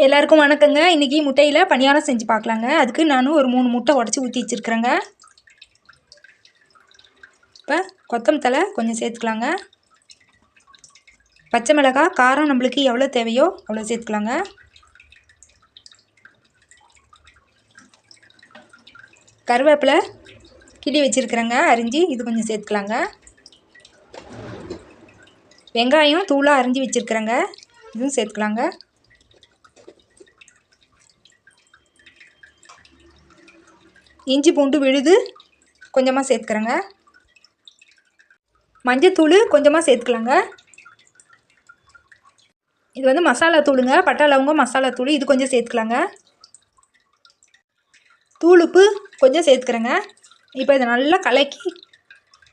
எல்லாருக்கும் வணக்கங்க. இன்றைக்கி முட்டையில் பணியாரம் செஞ்சு பார்க்கலாங்க. அதுக்கு நான் ஒரு 3 முட்டை உடச்சி ஊற்றி வச்சுருக்குறேங்க. இப்போ கொத்தமல்லி தழை கொஞ்சம் சேர்த்துக்கலாங்க. பச்சை மிளகாய் காரம் நம்மளுக்கு எவ்வளோ தேவையோ அவ்வளோ சேர்த்துக்கலாங்க. கருவேப்பிலை கிள்ளி வச்சுருக்குறேங்க, அரிஞ்சு இது கொஞ்சம் சேர்த்துக்கலாங்க. வெங்காயம் தூளாக அரிஞ்சு வச்சுருக்குறேங்க, இதுவும் சேர்த்துக்கலாங்க. இஞ்சி பூண்டு விழுது கொஞ்சமாக சேர்த்துக்கிறேங்க. மஞ்சத்தூள் கொஞ்சமாக சேர்த்துக்கலாங்க. இது வந்து மசாலா தூளுங்க, பட்டை லவங்கம் மசாலா தூள், இது கொஞ்சம் சேர்த்துக்கலாங்க. தூள் உப்பு கொஞ்சம் சேர்த்துக்கிறேங்க. இப்போ இதை நல்லா கலக்கி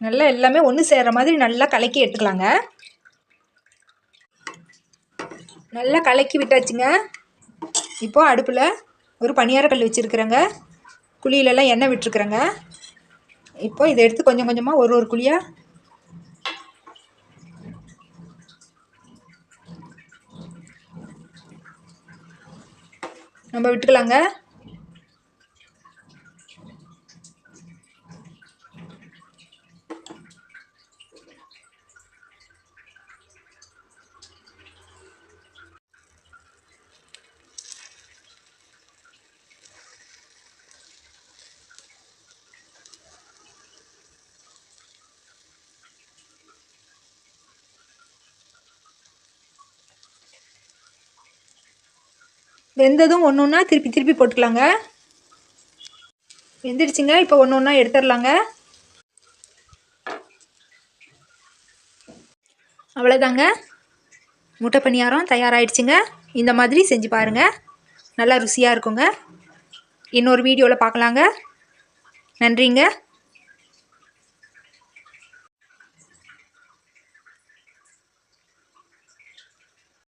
நல்லா எல்லாமே ஒன்று சேர்கிற மாதிரி நல்லா கலக்கி எடுத்துக்கலாங்க. நல்லா கலக்கி விட்டாச்சுங்க. இப்போது அடுப்பில் ஒரு பணியாரக்கல் வச்சுருக்குறேங்க. குழியிலெல்லாம் எண்ணெய் விட்டுருக்குறேங்க. இப்போ இதை எடுத்து கொஞ்சம் கொஞ்சமாக ஒரு குழியாக நம்ம விட்டுக்கலாங்க. வெந்ததும் ஒன்று ஒன்றா திருப்பி போட்டுக்கலாங்க. வெந்துடுச்சுங்க. இப்போ ஒன்று ஒன்றா எடுத்துடலாங்க. அவ்வளோதாங்க, முட்டை பணியாரம் தயாராகிடுச்சுங்க. இந்த மாதிரி செஞ்சு பாருங்கள், நல்லா ருசியாக இருக்குங்க. இன்னொரு வீடியோவில் பார்க்கலாங்க. நன்றிங்க.